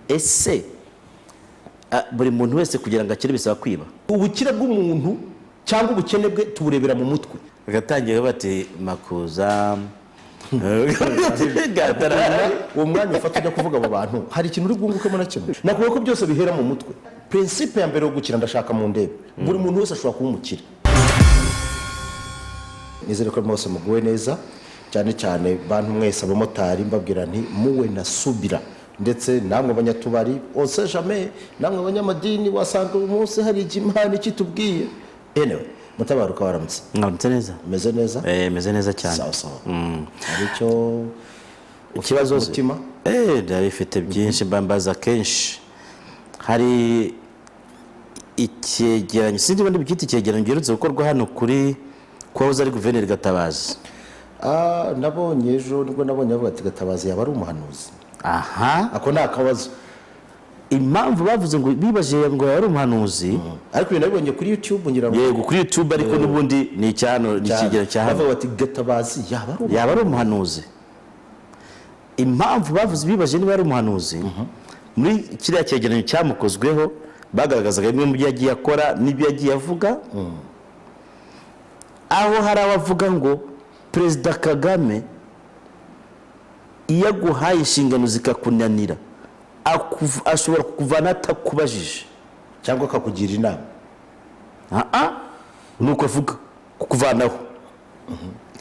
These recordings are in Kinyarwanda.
ese buri muntu wese kugira ngo akire bisaba kwiba? ubukire bw'umuntu cyangwa ubukene bwe tuburebera mu mutwe. Bagatangira bati Makuza uwo mwanya ufata ujya kuvuga abo bantu hari ikintu uri bwungukemo na kimwe. Nakuvuga ko byose bihera mu mutwe. Principe ya mbere yo gukira ndashaka mu ndebe buri muntu wese ashobora kuba umukire. Nizere ko mwese muguwe neza, cyane cyane bantu mwese abamotari mbabwira nti muwe na subira, ndetse namwe abanyatubari ose jamais, namwe abanyamadini wasanga umunsi hari igimana kitubwiye. Anyway, mutabaruka waramutse. Mwamutse neza? Meze neza? Meze neza cyane. Sawa sawa. Hari cyo ikibazo umutima? Ndabifite byinshi mbambaza kenshi. Hari icyegeranyo, sinzi bandi bikiti icyegeranyo giherutse gukorwa hano kuri kwahoze ari Guverineri Gatabazi. Nabonye ejo nibwo nabonye avuga ati Gatabazi yaba ari umuhanuzi. Aha, ako nta kabazo. Impamvu bavuze ngo bibaje ngo yari umuhanuzi, ariko ibintu nabonye kuri YouTube ngira ngo yego kuri YouTube, ariko nubundi ni icyano n'ikigero cya hano. Bavuga ati Gatabazi yaba ari umuhanuzi. Impamvu bavuze bibaje niba ari umuhanuzi, muri kiriya cyegeranyo cyamukozweho bagaragazaga bimwe mu byo yagiye akora n'ibyo yagiye avuga. Aho hari abavuga ngo Perezida Kagame iyo aguhaye inshingano zikakunanira ashobora kukuvana atakubajije cyangwa akakugira inama. nuko avuga kukuvanaho.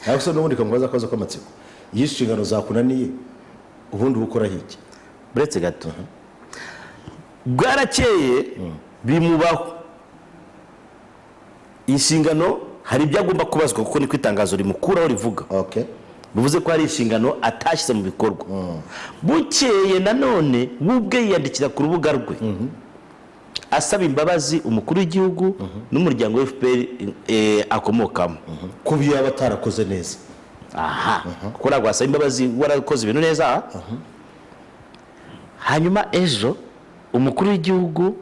Ariko n'ubundi kamubaza akabazo k'amatsiko, iyo inshingano zakunaniye ubundi bukora hiki? Buretse gato bwarakeye bimubaho inshingano, hari ibyo agomba kubazwa kuko niko itangazo rimukuraho rivuga. Okay. Bivuze ko hari inshingano atashyize mu bikorwa. Bukeye nanone bubwe yiyandikira ku rubuga rwe asaba imbabazi umukuru w'igihugu n'umuryango wa FPR akomokamo ko byaba batarakoze neza. Kuko ntabwo asaba imbabazi warakoze ibintu neza. Hanyuma ejo umukuru w'igihugu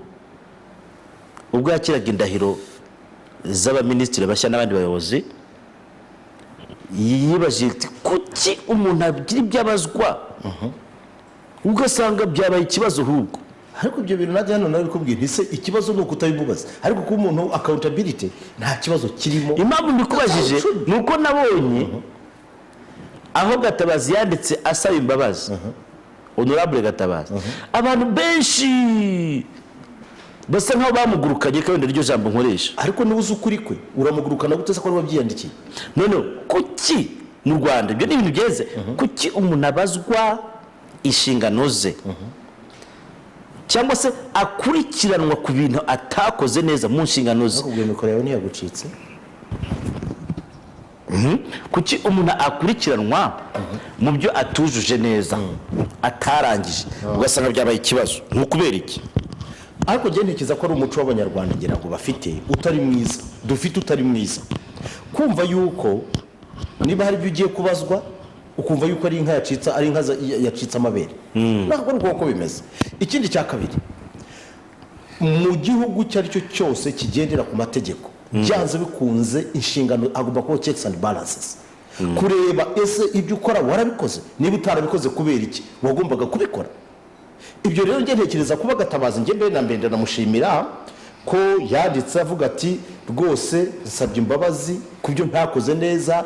ubwo yakiraga indahiro z'abaminisitiri bashya n'abandi bayobozi yibaje kuki umuntu agira ibyabazwa ugasanga byabaye ikibazo ahubwo. Ariko ibyo bintu najya hano nari kubwira ise ikibazo nuko utabimubaza, ariko ko umuntu accountability nta kibazo kirimo. Impamvu mbikubajije nuko nabonye aho Gatabazi yanditse asaba imbabazi, Honorable Gatabazi, abantu benshi basa nkaho bamugurukanye kandi ryo jambo nkoresha. Ariko nibuze ukuri kwe uramugurukana gute se ko wabyiyandikiye? None kuki mu Rwanda ibyo ni ibintu byeze, kuki umuntu abazwa inshingano ze cyangwa se akurikiranwa ku bintu atakoze neza mu nshingano ze? Akubwiye mikoro yawe ntiyagucitse. Kuki umuntu akurikiranwa mu byo atujuje neza atarangije ugasanga byabaye ikibazo? Nk'ukubera iki? Ariko je ntekereza ko ari umuco w'abanyarwanda ngira ngo bafite utari mwiza, dufite utari mwiza, kumva yuko niba hari ibyo ugiye kubazwa ukumva yuko ari inka yacitse, ari inka yacitse amabere. Ntabwo ari uko bimeze. Ikindi cya kabiri, mu gihugu cyari cyo cyose kigendera ku mategeko byanze bikunze inshingano agomba kuba checks and balances, kureba ese ibyo ukora warabikoze, niba utarabikoze kubera iki wagombaga kubikora. Ibyo rero nge ntekereza kuba Gatabazi nge mbere na mbere ndamushimira ko yanditse avuga ati rwose nsabye imbabazi ku byo ntakoze neza,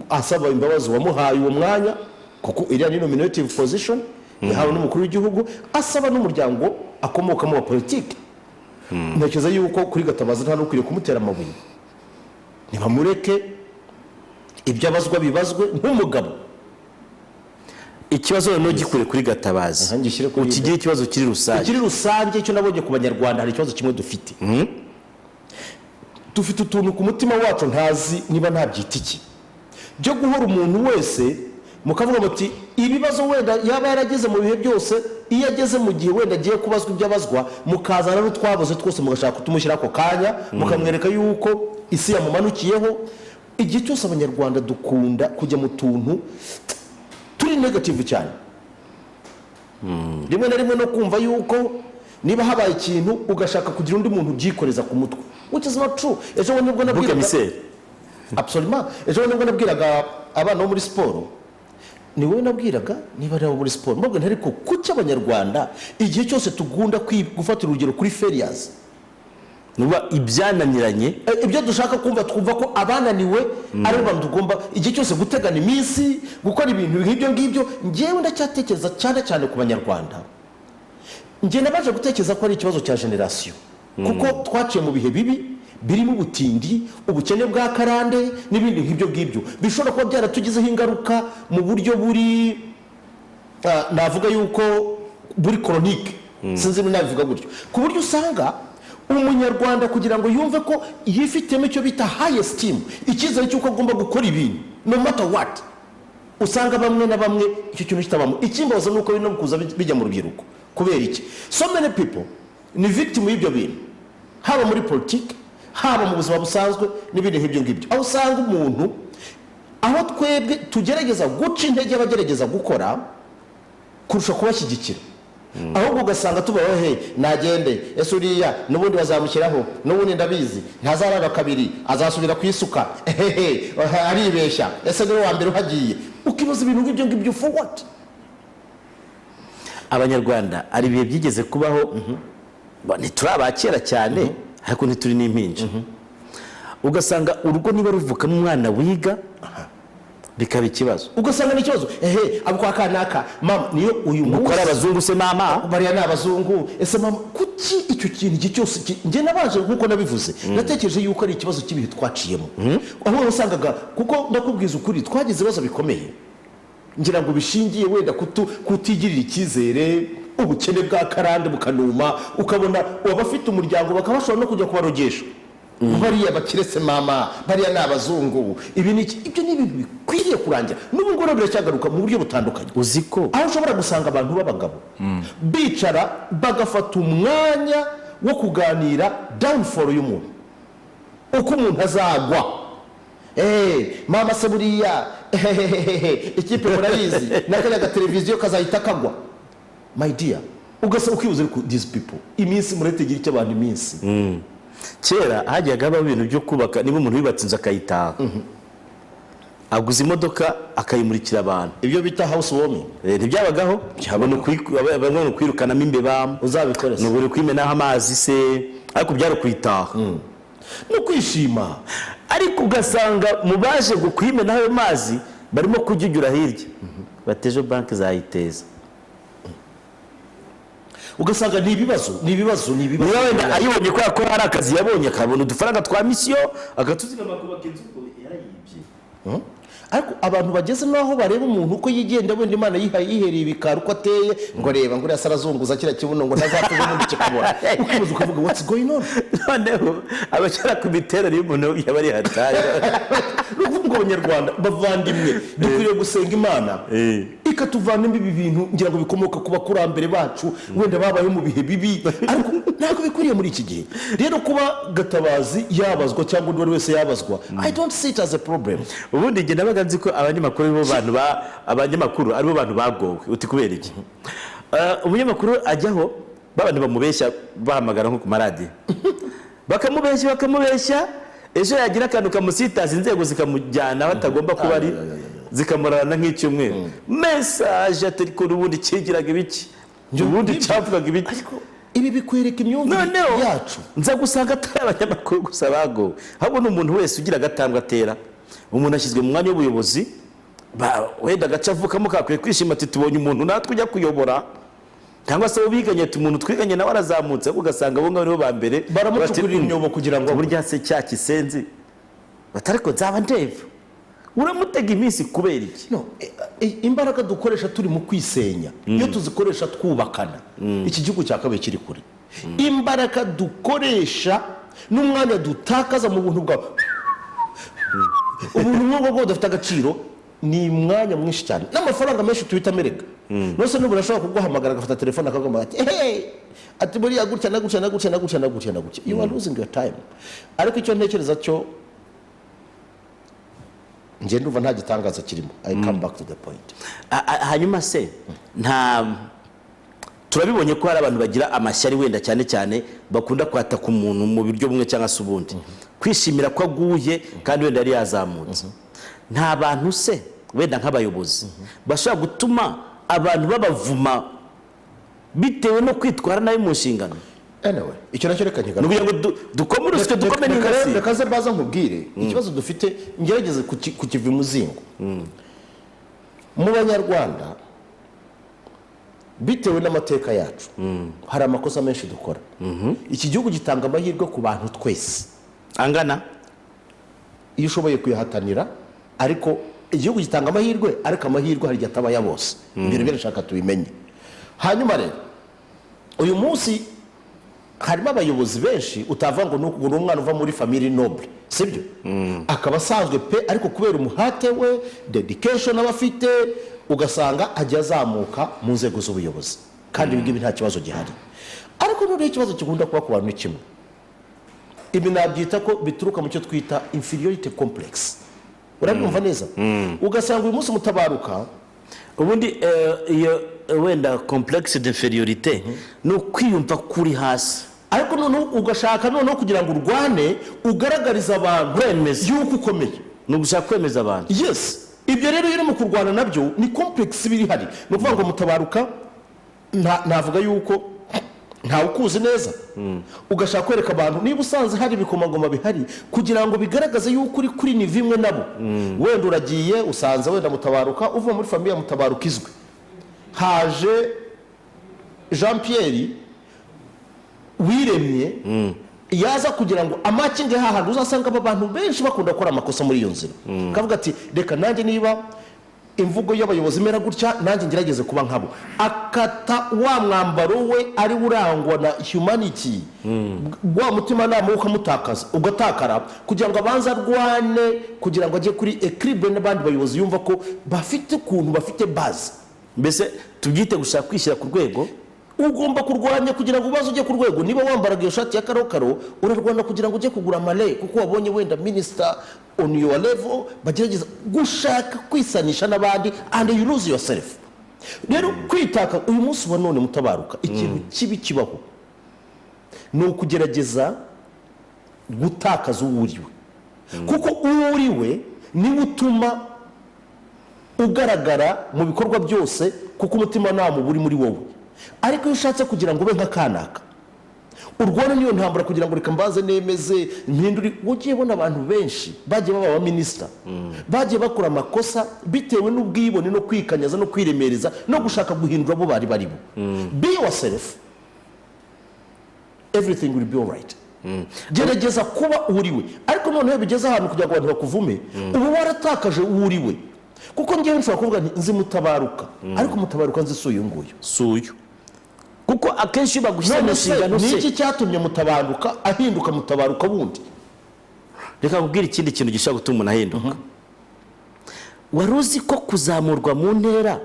asaba imbabazi wamuhaye uwo mwanya kuko iriya ni nominative position yahawe n'umukuru w'igihugu, asaba n'umuryango akomokamo wa politiki. Ntekereza yuko kuri Gatabazi nta n'ukwiriye kumutera amabuye, ntibamureke ibyo abazwa bibazwe nk'umugabo. Ikibazo rero gikure kuri Gatabazi, ukigira ikibazo kiri rusange. Kiri rusange cyo nabonye ku banyarwanda hari ikibazo kimwe dufite. Dufite utuntu ku mutima wacu ntazi niba ntabyita iki byo guhora umuntu wese mukavuga muti ibibazo wenda yaba yarageze mu bihe byose, iyo ageze mu gihe wenda agiye kubazwa ibyo abazwa mukazana n'utwaboze twose mugashaka kutumushyira ako kanya mukamwereka yuko isi yamumanukiyeho. Igihe cyose abanyarwanda dukunda kujya mu tuntu turi negative cyane, rimwe na rimwe no kumva yuko niba habaye ikintu ugashaka kugira undi muntu ubyikoreza ku mutwe, which is not true. Ejo bundi nibwo nabwiraga absolument, ejo bundi nibwo nabwiraga abana bo muri siporo ni wowe nabwiraga niba ari abo muri siporo mbabwira ariko kuki abanyarwanda igihe cyose tugunda gufatira urugero kuri feriyazi nuba ibyananiranye ibyo dushaka kumva twumva ko abananiwe ari abantu tugomba igihe cyose gutegana iminsi gukora ibintu nk'ibyo ngibyo ngewe ndacyatekereza cyane cyane ku banyarwanda njye nabaje gutekereza ko ari ikibazo cya generasiyo kuko twaciye mu bihe bibi birimo ubutindi ubukene bwa karande n'ibindi nk'ibyo ngibyo bishobora kuba byaratugizeho ingaruka mu buryo buri navuga yuko buri koronike sinzi niba nabivuga gutyo ku buryo usanga umunyarwanda kugira ngo yumve ko yifitemo icyo bita high esteem icyizere cy'uko agomba gukora ibintu no matter what usanga bamwe na bamwe icyo kintu kitabamo ikimbaza nuko bino kuza bijya mu rubyiruko kubera iki so many people ni victim y'ibyo bintu haba muri politiki haba mu buzima busanzwe n'ibindi nk'ibyo ngibyo aho usanga umuntu aho twebwe tugerageza guca intege abagerageza gukora kurusha kubashyigikira ahubwo ugasanga tubaho nagende ese uriya n'ubundi bazamushyiraho n'ubundi ndabizi ntazarara kabiri azasubira ku isuka aribeshya ese niwe wa mbere uhagiye ukibaza ibintu nk'ibyo ngibyo for what abanyarwanda ari ibihe byigeze kubaho ntituri abakera cyane ariko ntituri n'impinja ugasanga urugo niba ruvukamo umwana wiga bikaba ikibazo ugasanga ni ikibazo abo kwa kanaka mama niyo uyu munsi mukora abazungu se mama bariya ni abazungu ese mama kuki icyo kintu iki cyose njye nabaje nk'uko nabivuze natekereje yuko ari ikibazo cy'ibihe twaciyemo aho wasangaga kuko ndakubwiza ukuri twagize ibibazo bikomeye ngira ngo bishingiye wenda kutigirira icyizere ubukene bwa karande bukanuma ukabona abafite umuryango bakaba bashobora no kujya kubarogesha bariya bakiretse mama bariya ni abazungu ibyo ni ibintu bikwiriye kurangira n'ubu ngubu biracyagaruka mu buryo butandukanye uzi ko aho ushobora gusanga abantu b'abagabo bicara bagafata umwanya wo kuganira downfall y'umuntu uko umuntu azagwa mama se buriya ikipe murabizi n'akanya gateleviziyo kazahita kagwa my dear ugasa ukibuza ariko these people iminsi muretegera icyo abantu iminsi kera hajyaga habaho ibintu byo kubaka niba umuntu yubatse inzu akayitaha aguze imodoka akayimurikira abantu ibyo bita house warming ntibyabagaho bamwe ni ukwirukanamo imbeba uzabikora ni uburi kwimenaho amazi se ariko byari ukuyitaha no kwishima ariko ugasanga mu baje kwimenaho ayo mazi barimo kujyujyura hirya bateje banki zayiteza ugasanga ni ibibazo niba wenda ayibonye ko hari akazi yabonye akabona udufaranga twa misiyo agatuzigama kubaka inzu yarayibye ariko abantu bageze naho bareba umuntu uko yigenda wenda Imana yihereye ibikari uko ateye ngo reba ngo yasa arazunguza kira kibuno ngo ntazapfuze n'undi kikabona ukibaza ukavuga what's going on noneho abakera ku bitera niyo umuntu yabari hatari n'uvuga abanyarwanda bavandimwe dukwiriye gusenga Imana ikatuvanamo ibi bintu ngira ngo bikomoka ku bakurambere bacu wenda babayeho mu bihe bibi ariko ntabwo bikwiriye muri iki gihe rero kuba Gatabazi yabazwa cyangwa undi wese yabazwa I don't see it as a problem ubundi nge nabaga nzi ko abanyamakuru aribo bantu bagowe uti kubera iki umunyamakuru ajyaho babandi bamubeshya bahamagara nko ku maradiyo bakamubeshya ejo yagira akantu kamusitaza inzego zikamujyana aho atagomba kuba ari zikamurana nk'icyumweru mesaje atariko ubundi kigiraga ibiki ubundi cyavugaga ibiki ibi bikwereka imyumvire yacu nza gusanga atari abanyamakuru gusa bagowe ahubwo n'umuntu wese ugira agatambwe atera umuntu ashyizwe mu mwanya w'ubuyobozi wenda agace avukamo kakwiye kwishima ati tubonye umuntu natwe ujya kuyobora cyangwa se ubiganye ati umuntu twiganye nawe arazamutse ugasanga abo ngabo nibo ba mbere baramucukurira imyobo kugira ngo burya se cya kisenzi batariko nzaba ndeva uramutega iminsi kubera iki imbaraga dukoresha turi mu kwisenya iyo tuzikoresha twubakana iki gihugu cya kabiri kiri kure imbaraga dukoresha n'umwanya dutakaza mu buntu bwawe ubuntu nk'ubwo bwo budafite agaciro ni umwanya mwinshi cyane n'amafaranga menshi tuhita amereka nose n'ubu urashobora kuguhamagara agafata telefone akaguhamagara ati ati buriya gutya na gutya na gutya na gutya na gutya na gutya you are losing your time ariko icyo ntekereza cyo njye ndumva nta gitangaza kirimo I come back to the point hanyuma se turabibonye ko hari abantu bagira amashyari wenda cyane cyane bakunda kwataka umuntu mu buryo bumwe cyangwa se ubundi kwishimira ko aguye kandi wenda yari yazamutse nta bantu se wenda nk'abayobozi bashobora gutuma abantu babavuma bitewe no kwitwara nabi mu nshingano. anyway icyo nacyo reka nkigaruka kugira ngo dukome urusyo dukome n'ingasi. reka ze baza nkubwire ikibazo dufite ngerageze kukiva imuzingo mu banyarwanda bitewe n'amateka yacu hari amakosa menshi dukora. Iki gihugu gitanga amahirwe ku bantu twese angana iyo ushoboye kuyahatanira, ariko igihugu gitanga amahirwe, ariko amahirwe hari igihe ataba ya bose. Ibyo rero nshaka tubimenye. Hanyuma rero uyu munsi harimo abayobozi benshi utava ngo ni umwana uva muri family noble, sibyo? Akaba asanzwe pe, ariko kubera umuhate we, dedication aba afite, ugasanga ajya azamuka mu nzego z'ubuyobozi, kandi ibingibi nta kibazo gihari. Ariko n'ubu ikibazo kigunda kuba ku bantu ni kimwe. Ibi nabyita ko bituruka mu cyo twita inferiority complex. Urabyumva neza? Ugasanga uyu munsi mutabaruka ubundi iyo wenda complexe d'infériorité no kwiyumva kuri hasi, ariko none ugashaka none kugira ngo urwane ugaragariza abantu yuko ukomeye, no gushaka kwemeza abantu. Yes, ibyo rero iri mu kurwana nabyo ni complex biri hari. No kuvuga ngo mutabaruka navuga yuko nta ukuzi neza, ugashaka kwereka abantu niba usanze hari ibikomagoma bihari kugira ngo bigaragaze yuko uri kuri nivo imwe nabo. Wenda uragiye usanze wenda mutabaruka uva muri famille ya mutabaruka izwe, haje Jean Pierre wiremye yaza kugira ngo amakinge hahandi uzasanga aba bantu benshi bakunda gukora amakosa muri iyo nzira. Kavuga ati reka nanjye niba imvugo y'abayobozi mera gutya nanjye ngerageze kuba nkabo, akata wa mwambaro we ari urangwa na humanity, wa mutima nama ukamutakaza ugatakara, kugira ngo abanze arwane kugira ngo ajye kuri equilibre n'abandi bayobozi yumva ko bafite ukuntu bafite base. Mbese tubyite gushaka kwishyira ku rwego. Ugomba kurwanya kugira ngo ubaze ujye ku rwego. Niba wambaraga iyo shati ya karokaro urarwana kugira ngo ujye kugura male, kuko wabonye wenda minister on your level bagerageza gushaka kwisanisha n'abandi, and you lose yourself. Rero kwitaka uyu munsi wa none mutabaruka ikintu kibi kibaho ni ukugerageza gutakaza uwuriwe, kuko uwuriwe niwe utuma ugaragara mu bikorwa byose, kuko umutima nta uri muri wowe. Ariko iyo ushatse kugira ngo ube nka kanaka urwana niyo ntambara kugira ngo reka mbaze nemeze mpinduri, ugiye bona abantu benshi bagiye baba minister bagiye bakora amakosa bitewe n'ubwibone no kwikanyaza no kwiremereza no gushaka guhindura abo bari baribo. Be yourself, everything will be all right. Gerageza kuba uriwe, ariko noneho bigeze ahantu kugira ngo abantu bakuvume ubu waratakaje uriwe. Kuko ngewe nshobora kuvuga nzi mutabaruka, ariko mutabaruka nzi suyu nguyu suyu, kuko akenshi bagushyira mu nshingano se. Niki cyatumye mutabaruka ahinduka mutabaruka bundi? Reka kubwira ikindi kintu gishobora gutuma umuntu ahinduka. Wari uzi ko kuzamurwa mu ntera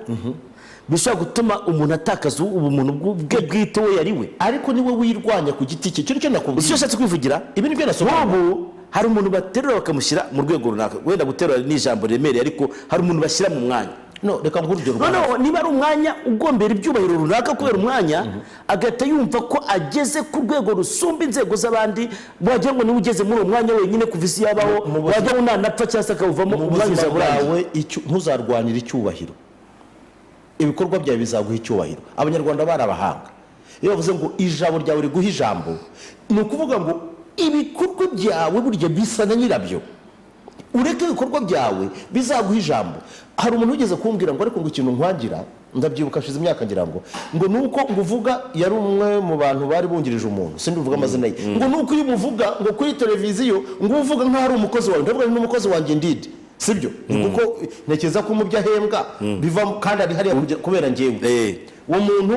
bishobora gutuma umuntu atakaza ubumuntu bwe bwite we yari we, ariko niwe wirwanya ku giti cye. Cyo nakubwiye icyo ushatse kwivugira ibi ni byo nasobanura. Hari umuntu baterura bakamushyira mu rwego runaka, wenda guterura n'ijambo remereye, ariko hari umuntu bashyira mu mwanya. No, reka ngurugero. No, niba ari umwanya ugombera ibyubahiro runaka kubera umwanya, agahita yumva ko ageze ku rwego rusumba inzego z'abandi, wagira ngo niwe ugeze muri uwo mwanya wenyine kuva isi yabaho, wagira ngo ntanapfa cyangwa se akawuvamo umwanya uzaburangiye. Ntuzarwanira icyubahiro, ibikorwa byawe bizaguha icyubahiro. Abanyarwanda bari abahanga, iyo bavuze ngo ijambo ryawe riguha ijambo, ni ukuvuga ngo ibikorwa byawe burya bisa na nyirabyo. Ureke ibikorwa byawe bizaguha ijambo. Hari umuntu ugeze kumbwira ngo ariko ngo ikintu nkwagira, ndabyibuka ashize imyaka ngira ngo nuko nguvuga, yari umwe mu bantu bari bungirije umuntu, sindi uvuga amazina ye, ngo nuko iyo umuvuga ngo kuri televiziyo ngo uvuga nka hari umukozi wawe, ndavuga ni umukozi wanjye ndidi, sibyo? Kuko ntekereza ko mu byahembwa biva kandi ari hariya kubera ngewe. Uwo muntu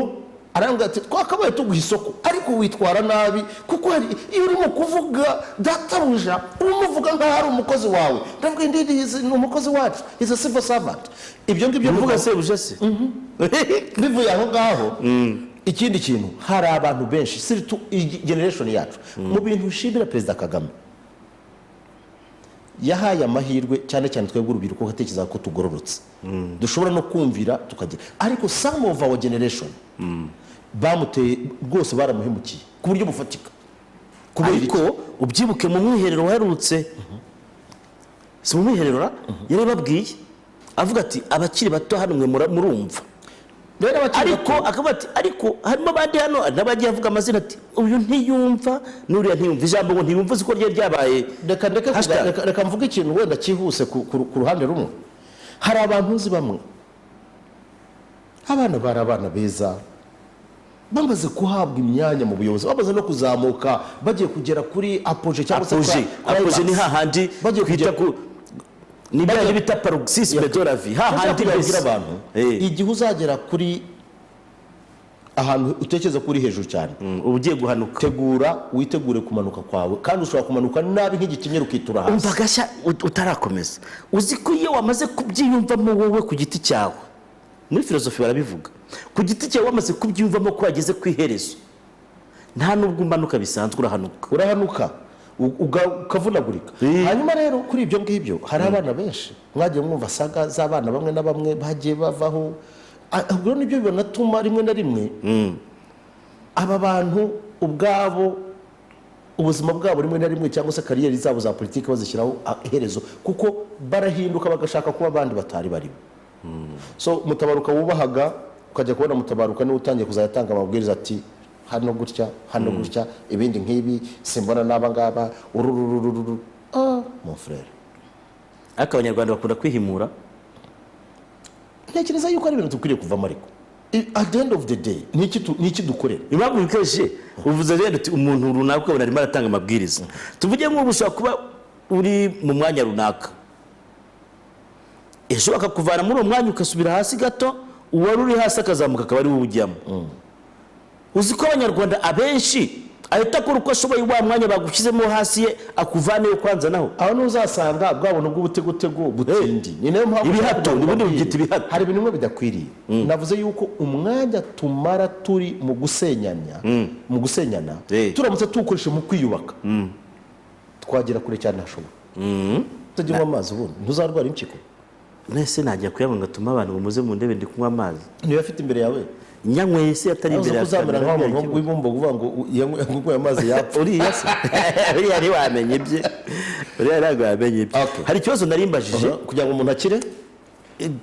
arambwira ati twakabaye tuguha isoko, ariko witwara nabi, kuko iyo urimo kuvuga databuja umuvuga nka hari umukozi wawe. Ndavuga ndidi ni umukozi wacu, is a civil servant. Ibyo ngibyo bivuga sebuja se. Bivuye aho ngaho. Ikindi kintu, hari abantu benshi siritu generation yacu mu bintu ushimira Perezida Kagame, yahaye amahirwe cyane cyane twebwe urubyiruko gatekereza ko tugororotse, dushobora no kumvira tukagira. Ariko some of our generation bamuteye rwose, baramuhemukiye ku buryo bufatika. Ariko ubyibuke mu mwiherero waherutse, si mu mwiherero yari babwiye avuga ati abakiri bato hano mwe murumva, rero abakiri ariko akavuga ati ariko harimo abandi hano n'abagiye avuga amazina ati uyu ntiyumva n'uriya ntiyumva, ijambo ngo ntiyumva uzi ko ryari ryabaye. reka mvuge ikintu wenda cyihuse ku ruhande rumwe. hari abantu uzi bamwe, abana bari abana beza bamaze guhabwa imyanya mu buyobozi, bamaze no kuzamuka bagiye kugera kuri apoje cyangwa se apoje ni hahandi bagiye kwita ku ni bya bita paroxysme de la vie, hahandi babwira abantu igihe uzagera kuri ahantu utekereza kuri hejuru cyane, uba ugiye guhanuka, tegura witegure kumanuka kwawe, kandi ushobora kumanuka nabi nk'igikenyero ukitura hasi. umva gashya utarakomeza. uzi ko iyo wamaze kubyiyumvamo wowe ku giti cyawe, muri filozofi barabivuga, ku giti cyawe wamaze kubyiyumvamo ko wageze ku iherezo, nta nubwo umanuka bisanzwe, urahanuka ukavunagurika. hanyuma rero kuri ibyo ngibyo hari abana benshi mwagiye mwumva saga z'abana bamwe na bamwe bagiye bavaho. ubwo nibyo binatuma rimwe na rimwe aba bantu ubwabo ubuzima bwabo rimwe na rimwe cyangwa se kariyeri zabo za politiki bazishyiraho iherezo, kuko barahinduka bagashaka kuba abandi batari barimo. so Mutabaruka wubahaga ukajya kubona Mutabaruka niwe utangiye kuzayatanga amabwiriza ati hano gutya hano gutya, ibindi nk'ibi simbona n'aba ngaba urururururu. mon frère, ariko abanyarwanda bakunda kwihimura. ntekereza yuko ari ibintu dukwiriye kuvamo, ariko at the end of the day ni iki dukorera. impamvu bikoreshe uvuze rero uti umuntu runaka ukabona arimo aratanga amabwiriza, tuvuge nk'ubu ushobora kuba uri mu mwanya runaka, ejo bakakuvana muri uwo mwanya ugasubira hasi gato, uwari uri hasi akazamuka akaba ari wowe ujyamo. uzi ko abanyarwanda abenshi ahita akora uko ashoboye wa mwanya bagushyizemo hasi ye akuvaneyo kwanza naho. aho n'uzasanga bwabona bw'ubutegutego butindi. ni nayo mpamvu ibihato nibundi byita ibihato. hari ibintu bimwe bidakwiriye. navuze yuko umwanya tumara turi mu gusenyana turamutse tuwukoresha mu kwiyubaka twagera kure cyane hashoboka. utagira amazi ubundi ntuzarwara impyiko. nese najya kuyabona ngatuma abantu bamuze mu ndebe ndi kunywa amazi, niyo afite imbere yawe nyanyweye se atari imbere yawe uzamera nk'umuntu w'ibumba uvuga ngo yanyweye amazi yapfa. uriya se uriya ni wamenye ibye, uriya ntabwo wamenye ibye. hari ikibazo narimbajije, kugira ngo umuntu akire,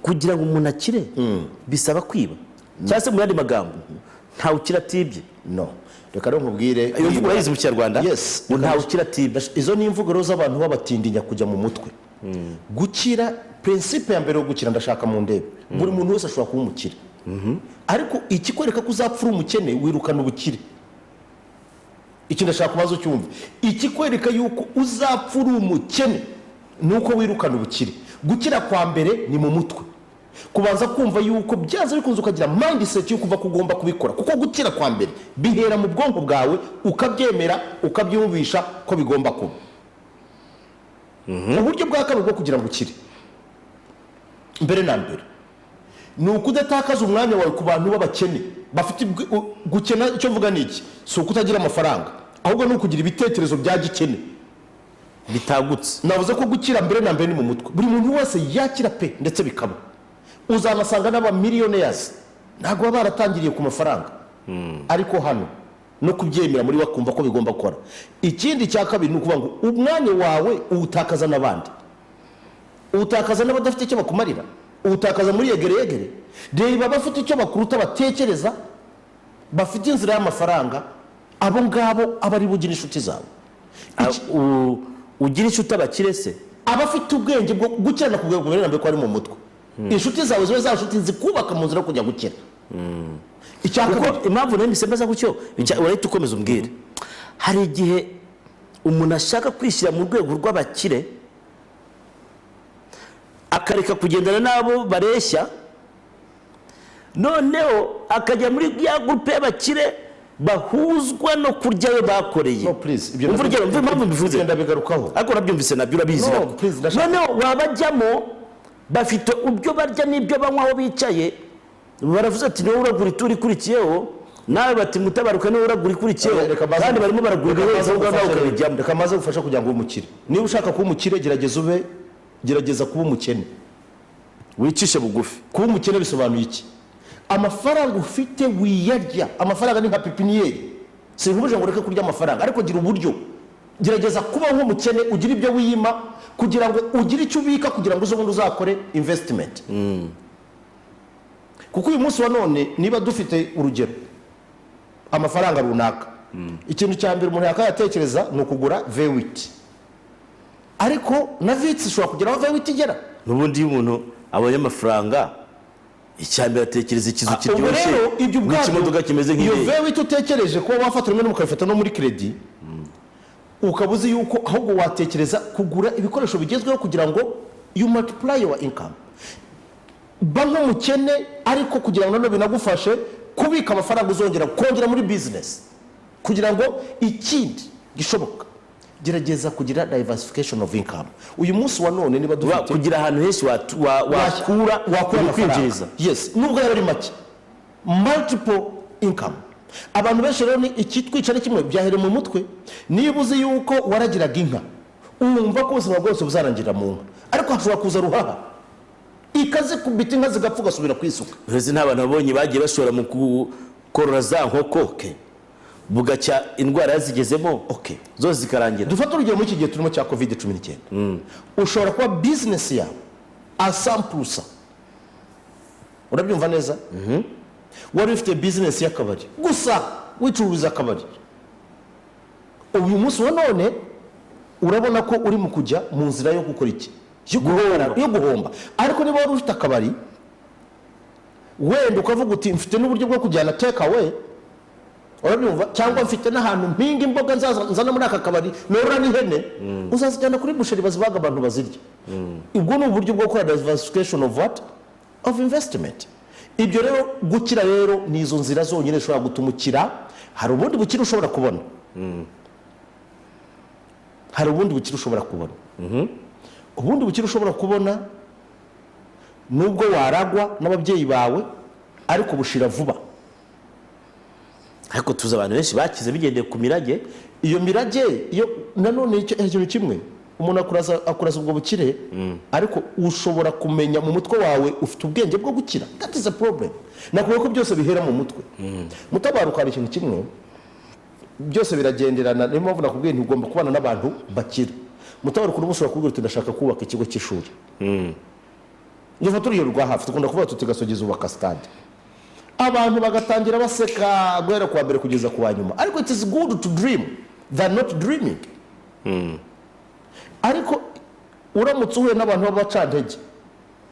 kugira ngo umuntu akire bisaba kwiba, cyangwa se mu yandi magambo ntawe ukira atibye. no, reka rero nkubwire iyo mvugo urayizi mu Kinyarwanda. yes, ntawe ukira atibye. izo ni imvugo rero z'abantu babatindinya kujya mu mutwe. gukira, principe ya mbere yo gukira ndashaka mu ndebe, buri muntu wese ashobora kuba umukire. ariko ikikwereka ko uzapfa uri umukene wirukana ubukire. iki ndashaka kubaza ucyumve, ikikwereka yuko uzapfa uri umukene nuko wirukana ubukire. gukira kwa mbere ni mu mutwe, kubanza kumva yuko byanze bikunze ukagira mindset yo kuva kugomba kubikora, kuko gukira kwa mbere bihera mu bwonko bwawe ukabyemera ukabyumvisha ko bigomba kuba. uburyo bwa kabiri bwo kugira ngo ukire mbere na mbere ni ukudatakaza umwanya wawe ku bantu b'abakene bafite gukena. icyo mvuga ni iki, si ukutagira amafaranga, ahubwo ni ukugira ibitekerezo bya gikene bitagutse. navuze ko gukira mbere na mbere ni mu mutwe. buri muntu wese yakira pe, ndetse bikaba uzanasanga n'abamiliyoneri ntabwo baba baratangiriye ku mafaranga, ariko hano no kubyemera muri bakumva ko bigomba gukora. ikindi cya kabiri ni ukuvuga ngo umwanya wawe uwutakaza n'abandi, uwutakaza n'abadafite icyo bakumarira, uwutakaza muri yegere. reba bafite icyo bakuruta batekereza, bafite inzira y'amafaranga, abo ngabo aba ari bugira inshuti zawe. ugira inshuti abakire se, abafite ubwenge bwo gukirana ku rwego mbere ko ari mu mutwe. inshuti zawe zibe za nshuti zikubaka mu nzira yo kujya gukira. impamvu rero mbisembaza gutyo urahita ukomeza umbwire. hari igihe umuntu ashaka kwishyira mu rwego rw'abakire akareka kugendana n'abo bareshya, noneho akajya muri ya gurupe y'abakire bahuzwa no kurya ayo bakoreye. no please, umva impamvu mbivuze, genda bigarukaho, ariko nabyumvise nabyo urabizi. noneho wabajyamo bafite ibyo barya n'ibyo banywa aho bicaye, baravuze ati niwe uragura ituri ikurikiyeho, nawe bati Mutabaruka niwe uragura ikurikiyeho, kandi barimo baragura wese nawe ukabijyamo. reka maze gufasha kugira ngo ube umukire. niba ushaka kuba umukire gerageza kuba umukene, wicishe bugufi. kuba umukene bisobanuye iki? amafaranga ufite wiyarya. amafaranga ni nka pipiniyeri, sinkubuje ngo ureke kurya amafaranga, ariko gira uburyo, gerageza kuba nk'umukene, ugira ibyo wiyima kugira ngo ugire icyo ubika kugira ngo ubundi uzakore investment. Kuko uyu munsi wa none niba dufite urugero amafaranga runaka, ikintu cya mbere umuntu yakayatekereza ni ukugura V8, ariko na Vitz ishobora kugera aho V8 igera. n'ubundi iyo umuntu abonye amafaranga icyambere atekereza ikizu kiryoshye n'ikimodoka kimeze nk'iyo nk'indege. V8 utekereje kuba wafata rimwe n'umukabifata no muri credit, ukabuze yuko ahubwo watekereza kugura ibikoresho bigezweho kugira ngo you multiply your income. Ba nk'umukene ariko kugira ngo none binagufashe kubika amafaranga uzongera kongera muri business, kugira ngo ikindi gishoboka gerageza kugira diversification of income. Uyu munsi wa none niba dufite kugira ahantu henshi wakura kwinjiriza, yes, nubwo yari make, multiple income. Abantu benshi rero ni ikitwica ni kimwe byahere mu mutwe, niba uzi yuko waragiraga inka umva ko ubuzima bwose buzarangira mu nka, ariko hashobora kuza ruhaha ikaze kubita inka zigapfa ugasubira kwisuka. Ese nta bantu babonye bagiye bashora mu korora za nkoko bugacya indwara yazigezemo zose zikarangira. Dufata urugero muri iki gihe turimo cya COVID-19, ushobora kuba business yawe asampusa, urabyumva neza, wari ufite business y'akabari gusa wicururiza akabari, uyu munsi wa none urabona ko uri mu kujya mu nzira yo gukora iki, yo guhomba. Ariko niba wari ufite akabari wenda ukavuga uti mfite n'uburyo bwo kujyana take away, urabyumva, cyangwa mfite n'ahantu mpinga imboga nzana muri aka kabari norora n'ihene, uzazijyana kuri busheri bazibaga abantu bazirya. Ubwo ni uburyo bwo gukora diversification of what, of investment. Ibyo rero gukira rero ni izo nzira zonyine ushobora gutuma ukira. Hari ubundi bukira ushobora kubona, hari ubundi bukira ushobora kubona, ubundi bukira ushobora kubona nubwo waragwa n'ababyeyi bawe ariko bushira vuba. Ariko tuzi abantu benshi bakize bigendeye ku mirage. Iyo mirage iyo nanone ikintu kimwe, umuntu akuraza ubwo bukire, ariko ushobora kumenya mu mutwe wawe ufite ubwenge bwo gukira. That is a problem. Nakuvuga ko byose bihera mu mutwe. Mutabaruka hari ikintu kimwe, byose biragenderana. Niyo mpamvu nakubwiye ntugomba kubana n'abantu bakira. Mutabaruka urubu ushobora kubwira uti ndashaka kubaka ikigo cy'ishuri, urugero rwa hafi dukunda kuvuga tuti Gasogi ubaka stade, abantu bagatangira baseka guhera kuwa mbere kugeza kuwa nyuma. Ariko it is good to dream than not dreaming. Ariko uramutse uhuye n'abantu b'abacantege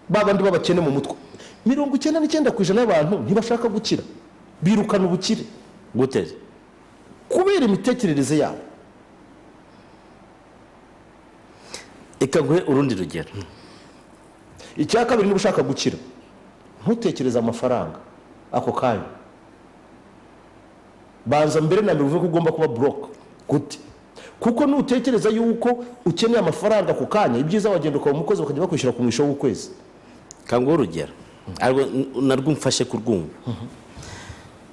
babandi babakene mu mutwe, 99% y'abantu ntibashaka gukira, birukana ubukire. Guteze kubera imitekerereze yabo. Eka guhe urundi rugero. Icya kabiri, niba ushaka gukira ntutekereze amafaranga ako kanya, banza mbere na mbere uvuge ko ugomba kuba broke. Gute? Kuko nutekereza yuko ukeneye amafaranga ako kanya, ibyiza wagenda ukaba umukozi bakajya bakwishyura ku mwisho w'ukwezi. Kango urugero ariko narwo mfashe kurwumva.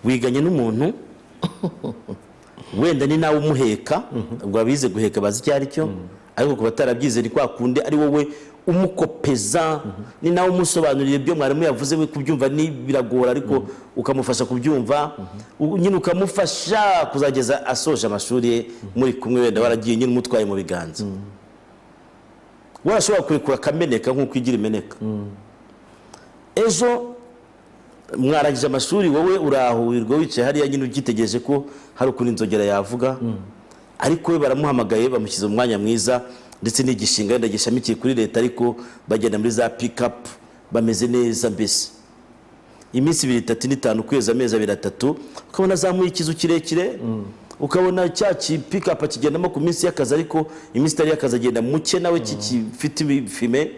Wiganye n'umuntu wenda ni nawe umuheka, ubwo abize guheka bazi icyo ari cyo, ariko kuba atarabyize ni kwa kundi ari wowe umukopeza, ni nawe umusobanurira ibyo mwarimu yavuze we kubyumva ni biragora, ariko ukamufasha kubyumva, nyine ukamufasha kuzageza asoje amashuri ye muri kumwe, wenda waragiye nyine umutwaye mu biganza. Warashobora kurekura kameneka nk'uko igira imeneka. Ejo mwarangije amashuri, wowe urahurirwa wicaye hariya nyine ugitegereje ko hari ukuntu inzogera yavuga, ariko we baramuhamagaye bamushyize mu mwanya mwiza, ndetse n'igishinga wenda gishamikiye kuri leta, ariko bagenda muri za pick up bameze neza. Mbese iminsi 2, 3, 5 ukwezi, amezi 2, 3, ukabona azamuye ikizu kirekire, ukabona cya pick up kigendamo ku minsi y'akazi, ariko iminsi itari y'akazi agenda muke nawe kifite ibifime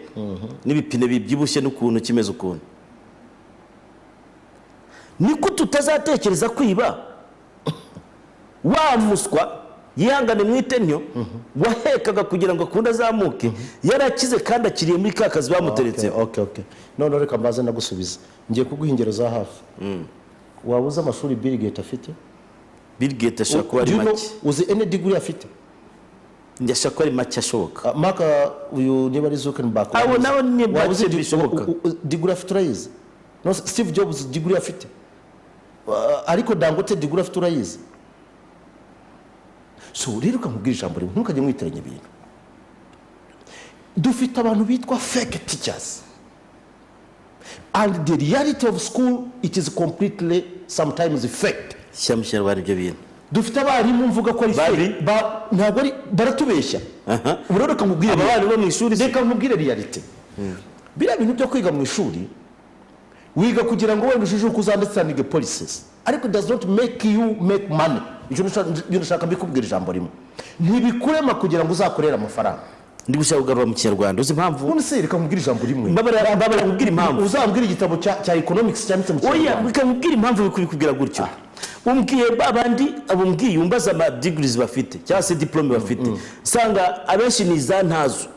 n'ibipine bibyibushye n'ukuntu kimeze ukuntu. Niko tutazatekereza kwiba wa muswa yihangane mu itenyo wahekaga kugira ngo akunda azamuke, yarakize kandi akiriye muri ka kazi bamuteretse. Okay. None reka mbaze nagusubiza, ngiye kuguha ingero za hafi. Wabuze amashuri Bill Gates afite? Bill Gates ashaka kuba ari make. Uzi any degree afite? Ndashaka ko ari make ashoboka. Maka uyu niba ari Zuckerberg, abo nabo ni make bishoboka. Degree afite urayizi? No, Steve Jobs degree afite? Ariko Dangote degree afite urayizi? So rero ukamubwira ijambo rimwe, ntukajye mwitiranya ibintu. dufite abantu bitwa fake teachers, and the reality of school it is completely sometimes fake. shyira mu kinyarwanda ibyo bintu. Dufite abarimu mvuga ko ari fake, ntabwo ari, baratubeshya. Ubu rero reka nkubwire abana bo mu ishuri, reka nkubwire reality. Biriya bintu byo kwiga mu ishuri, wiga kugira ngo wenda ujijuke uzanditsanige policies, ariko it does not make you make money. Icyo nshaka mbikubwira ijambo rimwe, ntibikurema kugira ngo uzakorera amafaranga. ndi gushaka kugarura mu kinyarwanda, uzi impamvu? None se reka nkubwire ijambo rimwe, mbabara nkubwira impamvu. Uzambwira igitabo cya economics cyanditse mu kinyarwanda. Oya, reka nkubwire impamvu bikubwira gutyo. Umbwiye babandi abumbwiye umbaza ama degrees bafite cyangwa se diplome bafite, sanga abenshi ni za ntazo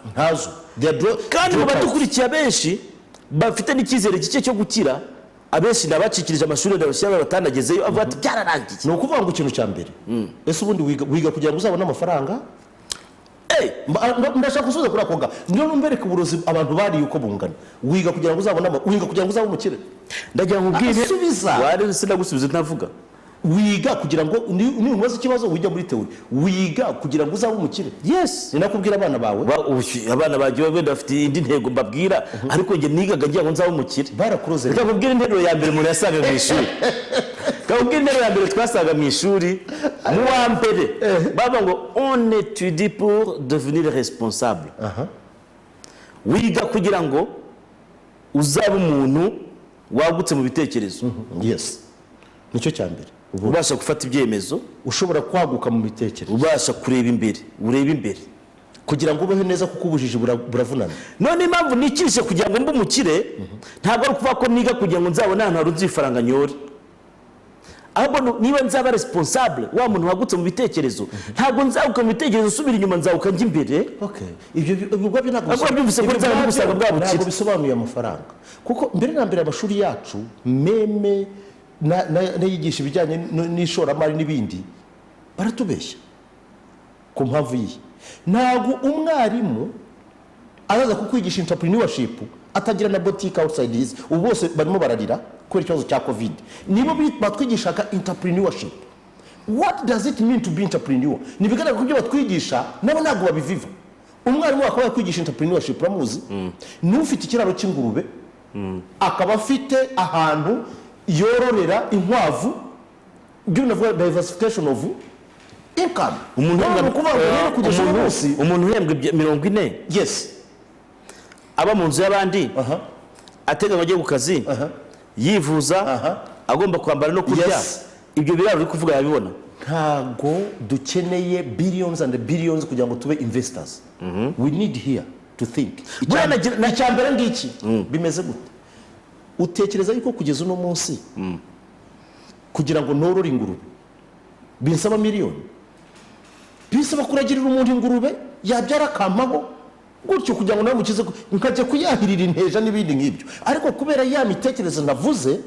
kandi mu badukurikiye abenshi bafite n'icyizere gike cyo gukira. Abenshi nabacikirije amashuri n'abashyira batanagezeyo, avuga ati byararangiye. Ni ukuvuga ngo ikintu cya mbere, ese ubundi wiga kugira ngo uzabone amafaranga? Ndashaka gusubiza kuri ako ngako, niyo mbereka uburozi abantu bariye uko bungana. Wiga kugira ngo uzabone wiga kugira ngo uzabe umukire? Ndagira ngo ubwire, subiza wari sinagusubiza ntavuga. Wiga kugira ngo nibaza ikibazo wijya muri teori, wiga kugira ngo uzabe umukire. Yes, ninakubwira abana bawe, abana bagiye wenda bafite indi ntego mbabwira, ariko nge nigaga ngira ngo nzabe umukire. Barakuroze. Reka nkubwire interuro ya mbere umuntu yasaga mu ishuri. Kabubwire interuro ya mbere twasaga mu ishuri, mu wa mbere baba ngo on étudie pour devenir responsable. Wiga kugira ngo uzabe umuntu wagutse mu bitekerezo. Yes, nicyo cya mbere. Ubasha gufata ibyemezo, ushobora kwaguka mu bitekerezo, ubasha kureba imbere, ureba imbere kugira ngo ubeho neza, kuko ubujiji buravunana. None impamvu nikishe kugira ngo mbe umukire, ntabwo ari kuvuga ko niga kugira ngo nzabone ahantu hari uzifaranga nyore. Ahubwo niba nzaba responsable, wa muntu wagutse mu bitekerezo, ntabwo nzaguka mu bitekerezo usubira inyuma, nzaguka njya imbere. Okay, ibyo byo ntabwo byumvise ko nzaba n'ubusaga bwa bukire. Ntabwo bisobanuye amafaranga, kuko mbere na mbere amashuri yacu meme nayigisha ibijyanye n'ishoramari n'ibindi, baratubeshya ku mpamvu iyi. Ntabwo umwarimu azaza kukwigisha entrepreneurship atagira na boutique outside his. Ubu bose barimo bararira kubera ikibazo cya covid. Nibo batwigishaga entrepreneurship. What does it mean to be entrepreneur? Nibigaragara ko ibyo batwigisha nabo ntabwo babiviva. Umwarimu akaba yakwigisha entrepreneurship, uramuzi? N'ufite ikiraro cy'ingurube, akaba afite ahantu yororera inkwavu, byo navuga diversification of income. Umuntu uhembwa 40. Yes, aba mu nzu y'abandi, atega ngo ajye ku kazi, yivuza, agomba kwambara no kurya. Ibyo biraro uri kuvuga yabibona. Ntago dukeneye billions and billions kugira ngo tube investors. We need here to think. Na cyambere ngiki bimeze gute? Utekereza yuko kugeza uno munsi kugira ngo norore ingurube binsaba miliyoni? Bisaba kuragirira umuntu ingurube yabyara kamaho gutyo kugira ngo nawe mukize nkajya kuyahirira inteja n'ibindi nk'ibyo. Ariko kubera ya mitekerereze navuze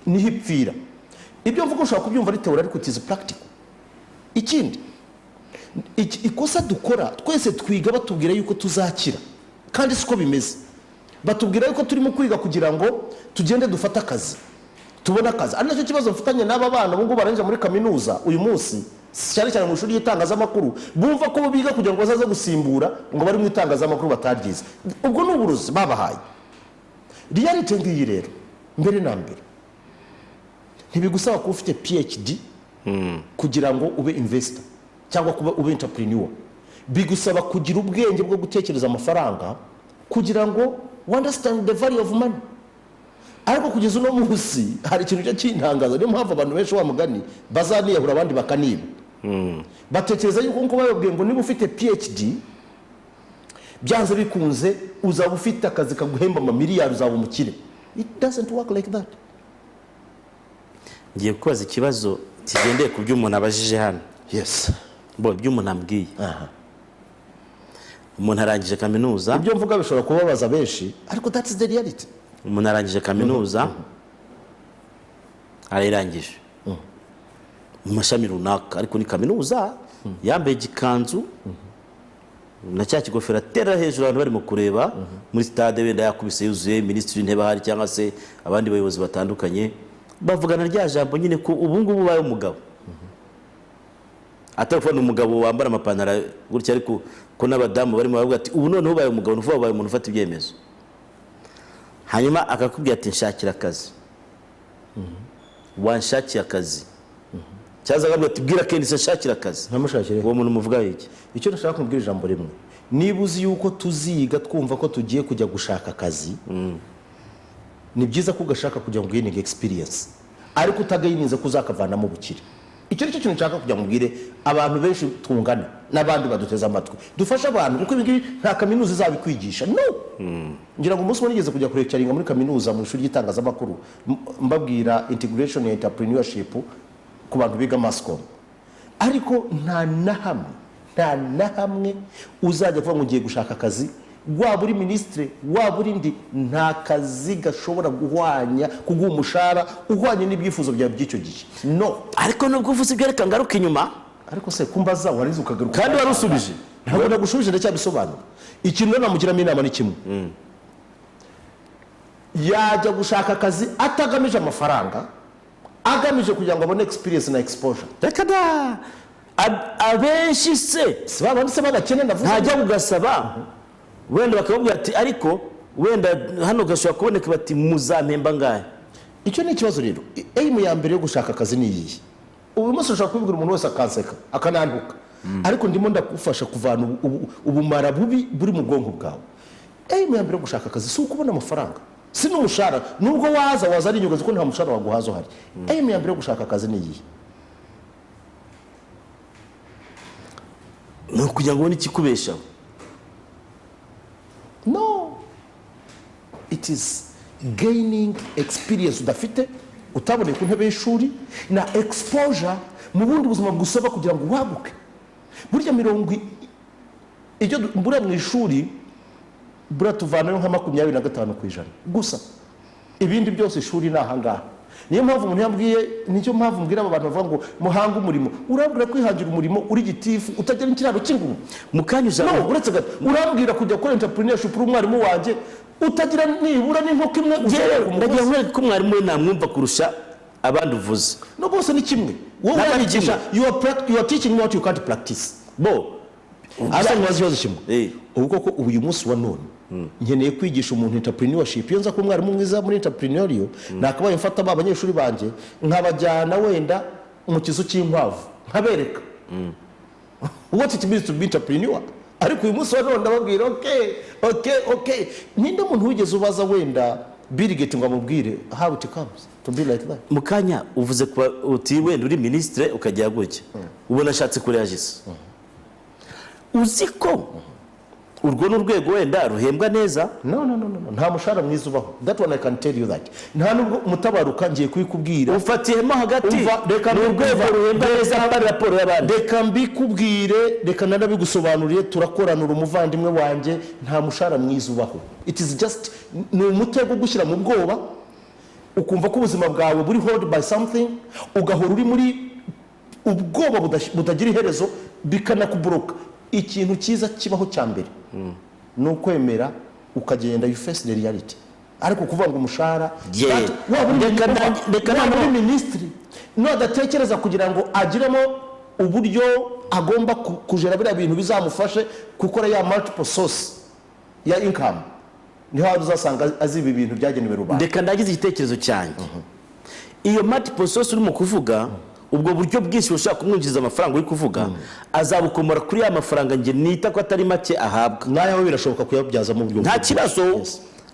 niho ipfira. Ibyo mvuga ushobora kubyumva ari teori, ariko tize practical. Ikindi ikosa dukora twese, twiga batubwira yuko tuzakira, kandi siko bimeze. Batubwira yuko turimo kwiga kugira ngo tugende dufata akazi, tubona akazi. Ari nacyo kibazo mfitanye n'aba bana ubu ngubu barangije muri kaminuza uyu munsi, cyane cyane mu ishuri ry'itangazamakuru, bumva ko biga kugira ngo bazaze gusimbura ngo bari mu itangazamakuru bataryize. Ubwo ni uburozi babahaye. Reality ngiyi rero, mbere na mbere ntibigusaba kuba ufite PhD kugira ngo ube investor cyangwa kuba ube entrepreneur. Bigusaba kugira ubwenge bwo gutekereza amafaranga kugira ngo understand the value of money. Ariko kugeza uno munsi hari ikintu cyo kintangaza, niyo mpamvu abantu benshi wa mugani bazaniyahura abandi bakaniba. Batekereza yuko ngo bababwiye ngo niba ufite PhD byanze bikunze uzaba ufite akazi kaguhemba amamiliyari, uzaba umukire. It doesn't work like that. Ngiye kubaza ikibazo kigendeye ku byo umuntu abajije hano. Yes, bo byo umuntu ambwiye. Umuntu arangije kaminuza, ibyo mvuga bishobora kubabaza benshi, ariko that is the reality. Umuntu arangije kaminuza, arayirangije mu mashami runaka, ariko ni kaminuza, yambaye igikanzu na cya kigofero atera hejuru, abantu barimo kureba muri stade, wenda yakubise yuzuye minisitiri w'intebe ahari cyangwa se abandi bayobozi batandukanye, bavugana rya jambo nyine ko ubu ngubu baye umugabo. atari umugabo wambara amapantaro gutya ariko ko n'abadamu barimo bavuga ati ubu noneho ubaye umugabo nuvuga ubaye umuntu ufata ibyemezo hanyuma akakubwira ati nshakira akazi wanshakiye akazi cyaza akabwira ati bwira Ken nshakira akazi ntamushakire uwo muntu muvuga iki icyo nashaka kumubwira ijambo rimwe niba uzi yuko tuziga twumva ko tugiye kujya gushaka akazi ni byiza ko ugashaka kujya mu gaining experience ariko utagayininze ko uzakavanamo ubukire icyo nicyo kintu nshaka kujya mubwire abantu benshi tungana n'abandi baduteze amatwi dufasha abantu kuko ibi nta kaminuza izabikwigisha no ngira ngo umunsi nigeze kujya kurecaringa muri kaminuza mu ishuri ry'itangazamakuru mbabwira integration and entrepreneurship ku bantu biga masscom ariko nta na hamwe uzajya kuvuga ngo ugiye gushaka akazi waba uri ministre waba uri ndi nta kazi gashobora guhwanya kuguha umushahara uhwanye n'ibyifuzo byawe by'icyo gihe no ariko nubwo uvuze ibyo reka ngaruka inyuma ariko se kumbaza warize ukagaruka kandi warusubije ntabwo nagushubije ndacyabisobanura ikintu namugiramo inama ni kimwe yajya gushaka akazi atagamije amafaranga agamije kugira ngo abone experience na exposure reka da abenshi se babandi se bagakene ndavuga ntajya kugasaba wenda bakabwira ati ariko wenda hano gashobora kuboneka bati muzampemba ngahe icyo ni ikibazo rero aim ya mbere yo gushaka akazi ni iyi ubu munsi ushaka kubibwira umuntu wese akanseka akananduka ariko ndimo ndakufasha kuvana ubumara bubi buri mu bwonko bwawe aim ya mbere yo gushaka akazi si ukubona amafaranga si n'umushahara nubwo waza ari inyungu ko nta mushahara waguhaza uhari aim ya mbere yo gushaka akazi ni iyi ni ukugira ngo ubone ikikubeshaho no it is gaining experience udafite utaboneye ku ntebe y'ishuri na exposure mu bundi buzima bugusaba kugira ngo waguke burya ibyo mbura mu ishuri buratuvanayo nka 25% gusa ibindi byose ishuri ni ahangaha niyo mpamvu umuntu yambwiye nicyo mpamvu mbwira aba bantu bavuga ngo muhanga umurimo urambwira kwihangira umurimo uri gitifu utagira ikiraro cy'inguma mukanyuza no uretse gato urambwira kujya kuri entrepreneurship uri umwarimu wanjye utagira nibura n'inkoko imwe ndagira ngo ko mwarimu we namwumva kurusha abandi uvuze no bose ni kimwe wowe urabigisha you are teaching what you can't practice abandi bazibazo kimwe ubwo ko uyu munsi wa none nkeneye kwigisha umuntu entrepreneurship iyo nza ko umwarimu mwiza muri entrepreneurial nakabaye mfata abanyeshuri banje nkabajyana wenda mu kizu cy'inkwavu nkabereka what it means to be entrepreneur ariko uyu munsi wa none ndababwira okay ninde muntu wigeze ubaza wenda Bill Gates ngo amubwire how it comes to be like that mukanya uvuze kuba uti wenda uri ministre ukajya gutya ubona ashatse kureagisa uzi ko urwo n'urwego wenda ruhembwa neza no nta mushahara mwiza ubaho that one I can tell you that nta nubwo mutabaruka ngiye kubikubwira ufatiyemo hagati reka n'urwego ruhembwa neza hari raporo y'abandi reka mbikubwire reka nanabigusobanuriye turakoranura umuvandimwe wanjye nta mushahara mwiza ubaho it is just ni umutego gushyira mu bwoba ukumva ko ubuzima bwawe buri hold by something ugahora uri muri ubwoba butagira iherezo bikanakuburoka ikintu cyiza kibaho cya mbere ni ukwemera ukagenda you face the reality ariko kuvuga ngo umushahara reka muri ministry adatekereza kugira ngo agiremo uburyo agomba kujera biriya bintu bizamufashe gukora ya multiple source ya income niho uzasanga aziba ibintu byagenewe rubanda reka ndagize igitekerezo cyanjye iyo multiple source urimo kuvuga ubwo buryo bwinshi bushaka kumwinjiza amafaranga uri kuvuga azabukomora kuri ya mafaranga nge nita ko atari make ahabwa nayo birashoboka kuyabyaza mu buryo nta kibazo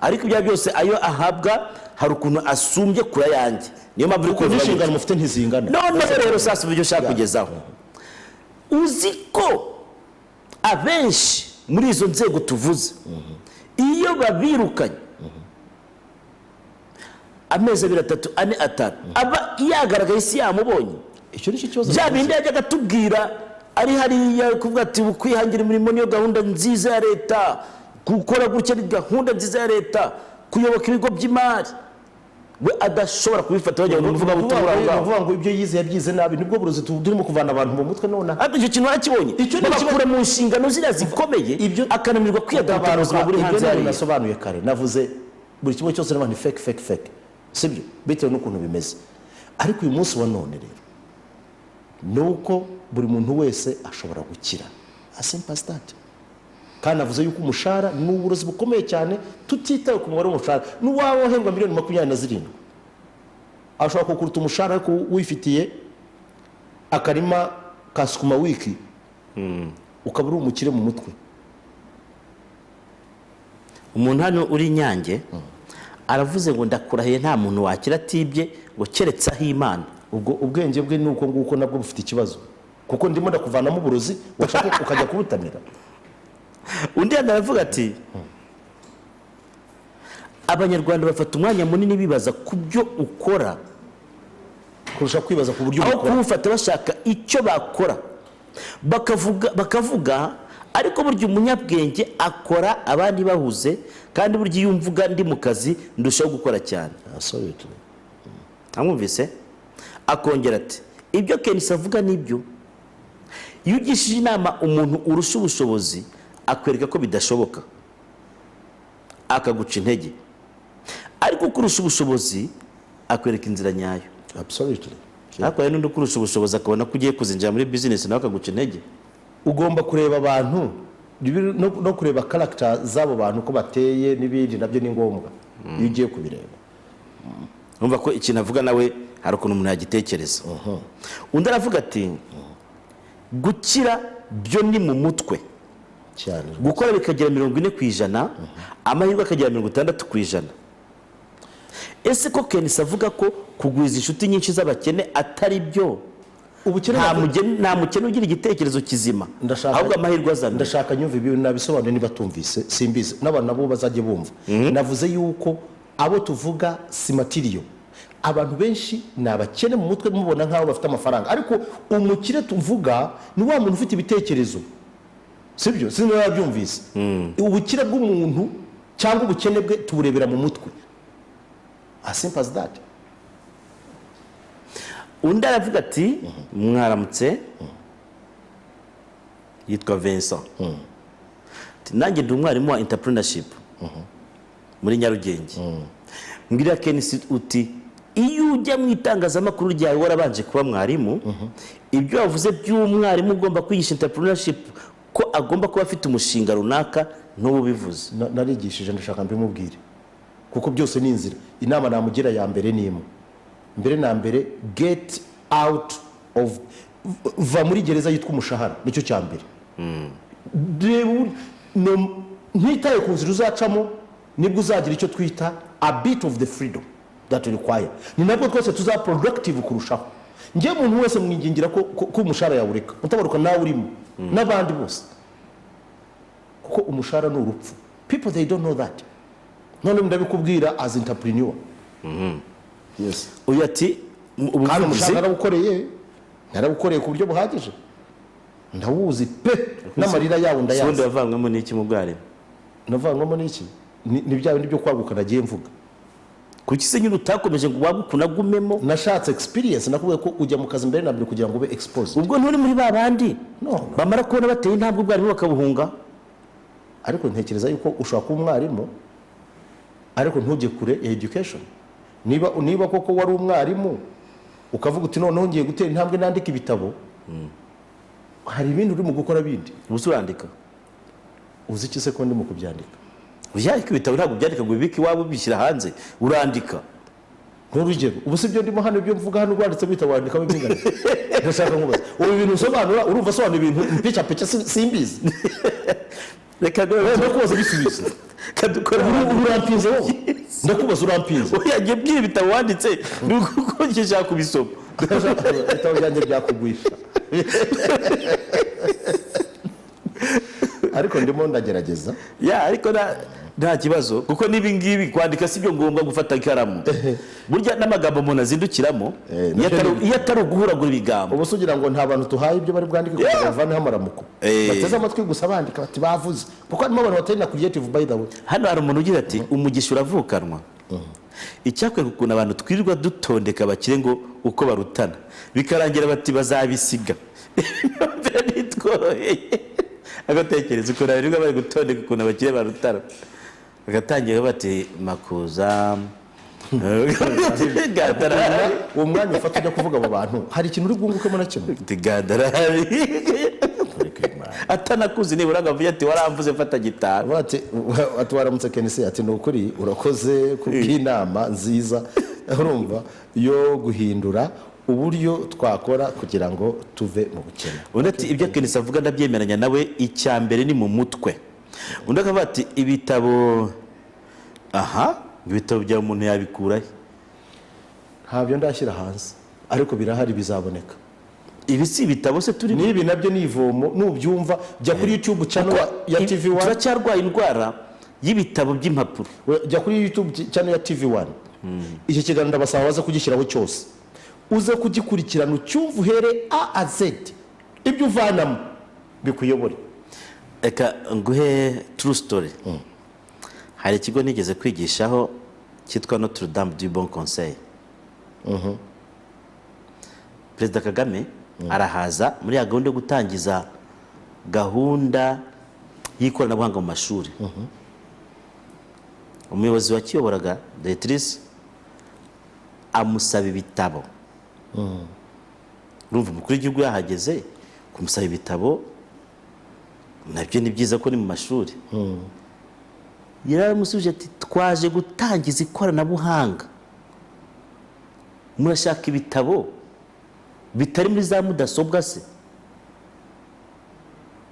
ariko ibyo byose ayo ahabwa hari ukuntu asumbye kura yanjye niyo mpamvu uri kuvuga inshingano mufite ntizingana none rero sasa uburyo ushaka kugezaho uzi ko abenshi muri izo nzego tuvuze iyo babirukanye amezi 2 3 4 5 aba yagaragaye isi yamubonye icyo ni kibazo bya bindi yajyaga tubwira ari hariya kuvuga ati kwihangira imirimo niyo gahunda nziza ya leta gukora gutya ni gahunda nziza ya leta kuyoboka ibigo by'imari we adashobora kubifata bajya kuvuga ngo ibyo yize yabyize nabi nibwo burozi turimo kuvana abantu mu mutwe none ariko icyo kintu arakibonye bakura mu nshingano zira zikomeye akanamirwa kwiyadabara ubuzima buri hanze hari nasobanuye kare navuze buri kimwe cyose n'abantu fake sibyo bitewe n'ukuntu bimeze ariko uyu munsi wa none rero ni uko buri muntu wese ashobora gukira, as simple as that. Kandi avuze yuko umushahara ni uburozi bukomeye cyane, tutitaye ku mubare w'umushahara. N'uwaba uhembwa miliyoni 27 ashobora kukuruta umushahara ariko wifitiye akarima ka sukuma wiki, ukaba uri umukire mu mutwe. Umuntu hano uri Nyange aravuze ngo ndakurahiye nta muntu wakira atibye ngo keretse aho Imana. Ubwo ubwenge bwe nuko nguko nabwo bufite ikibazo, kuko ndimo ndakuvanamo uburozi washaka ukajya kubutamira. Undi aravuga ati Abanyarwanda bafata umwanya munini bibaza ku byo ukora kurusha kwibaza ku buryo aho kuwufata bashaka icyo bakora. Bakavuga ariko burya umunyabwenge akora abandi bahuze, kandi burya iyo umvuga ndi mu kazi ndushaho gukora cyane. Amwumvise akongera ati ibyo Kenisi avuga nibyo. Iyo ugishije inama umuntu urusha ubushobozi akwereka ko bidashoboka akaguca intege, ariko kurusha ubushobozi akwereka inzira nyayo. Absolutely. Ariko rero n'undi kurusha ubushobozi akabona ko ugiye kuzinjira muri business nawe akaguca intege. Ugomba kureba abantu no kureba character z'abo bantu ko bateye n'ibindi, nabyo ni ngombwa iyo ugiye kubireba. Umva ko ikintu avuga nawe hari ukuntu umuntu yagitekereza. Undi aravuga ati gukira byo ni mu mutwe cyane, gukora bikagera 40%, amahirwe akagera 60%. Ese ko Kenisi avuga ko kugwiza inshuti nyinshi z'abakene atari byo? Ubukene nta mukene ugira igitekerezo kizima, ahubwo amahirwe azana. Ndashaka nyumva ibi nabisobanure niba tumvise, simbizi n'abantu nabo bazajye bumva. Navuze yuko abo tuvuga si material. Abantu benshi ni abakene mu mutwe, mubona nk'aho bafite amafaranga, ariko umukire tuvuga ni wa muntu ufite ibitekerezo, sibyo? Sinzi niba byumvise. Ubukire bw'umuntu cyangwa ubukene bwe tuburebera mu mutwe, as simple as that. Undi aravuga ati mwaramutse, yitwa Vincent. Nanjye ndi umwarimu wa entrepreneurship muri Nyarugenge. Mbwira Kenisi uti iyo ujya mu itangazamakuru ryawe warabanje kuba mwarimu, ibyo wavuze by'umwarimu ugomba kwigisha entrepreneurship ko agomba kuba afite umushinga runaka ntububivuze. Narigishije, ndashaka mbimubwire kuko byose ni inzira. Inama namugira ya mbere ni imwe, mbere na mbere get out of, va muri gereza yitwa umushahara, nicyo cya mbere. Ntitaye ku nzira uzacamo nibwo uzagira icyo twita a bit of the freedom that require. Ni nabwo twese tuza productive kurushaho. Ngiye umuntu wese mwingingira ko umushahara yawureka, utabaruka nawe urimo n'abandi bose, kuko umushahara ni urupfu. People they don't know that. None ndabikubwira as entrepreneur. Yes. Uyu ati kandi umushahara narabukoreye ku buryo buhagije, ndawuzi pe, n'amarira yawo ndayazi. Sonde yavangwamo n'iki mu bwarimu? Navangwamo n'iki? Ni bya bindi byo kwaguka nagiye mvuga. Kuki se nyine utakomeje ngo wagukuna gumemo? Nashatse experience, nakuvuga ko ujya mu kazi mbere nabyo kugira ngo ube exposed. Ubwo nturi muri babandi no. Bamara kubona bateye intambwe ubwarimu bakabuhunga. Ariko ntekereza yuko ushaka kuba umwarimu ariko ntujye kure education. Niba koko wari umwarimu ukavuga uti noneho ngiye gutera intambwe nandika ibitabo, hari ibindi uri mu gukora bindi. Ubuso urandika? Uzi iki se ko ndi mu kubyandika? Uyandika ibitabo ntabwo byandika ngo bibike iwabo bishyira hanze, urandika. Nk'urugero, ubu si byo ndimo hano ibyo mvuga hano rwanditse bita wandikamo ibingana. Ndashaka nkubaza, ubu bintu usobanura, urumva sobanura ibintu mpica simbizi. Reka no kubaza bisubiza. Kadukora urampinze wowe. Ndakubaza urampinze. Oya ngiye byiri bitabo wanditse nuko ngishaka kubisoma. Bitabo byanjye byakugwisha. Ariko ndimo ndagerageza. Ya ariko nta kibazo kuko nibi ngibi kwandika sibyo ngombwa gufata ikaramu. Burya n'amagambo umuntu azindukiramo iyo atari uguhuragura ibigambo. Ubu sugira ngo nta bantu tuhaye ibyo bari bwandike kugira bavane hamaramuko. Bateze amatwi gusa bandika bati bavuze. Kuko harimo abantu batari na creative by the way. Hano hari umuntu ugira ati umugisha uravukanwa. Icyakwe kukuna abantu twirirwa dutondeka bakire ngo uko barutana. Bikarangira bati bazabisiga. Nitworoheye. Agatekereza uko nabirirwa bari gutondeka ukuntu abakire barutana. Bagatangira bati Makuza, gadarahari uwo mwanya ufata ujya kuvuga abo bantu hari ikintu uri bwungukemo na kimwe. gadarahari atanakuzi nibura ngavuye ati waramvuze fata gitanu ati waramutse Kenisi ati nukuri urakoze kubw'inama nziza urumva yo guhindura uburyo twakora kugira ngo tuve mu bukene. undi ati ibyo Kenisi avuga ndabyemeranya nawe, icya mbere ni mu mutwe. undi akavuga ati ibitabo ibitabo bya umuntu yabikurahe? ntabyo ndashyira hanze ariko birahari bizaboneka. ibi si ibitabo se turi nibi nabyo ni ivomo nubyumva jya kuri YouTube channel ya TV1. turacyarwaye indwara y'ibitabo by'impapuro. Jya kuri YouTube channel ya TV1. Iki kiganiro ndabasaba baza kugishyiraho cyose uze kugikurikirana ucyumva uhere A a Z ibyo uvanamo bikuyobore. Eka nguhe true story. Hari ikigo nigeze kwigishaho cyitwa Notre Dame du Bon Conseil. Perezida Kagame arahaza muri ya gahunda yo gutangiza gahunda y'ikoranabuhanga mu mashuri. Umuyobozi wakiyoboraga Directrice amusaba ibitabo. Urumva umukuru w'igihugu yahageze kumusaba ibitabo, nabyo ni byiza ko ni mu mashuri. Yaramusubije ati twaje gutangiza ikoranabuhanga, murashaka ibitabo bitari muri za mudasobwa se?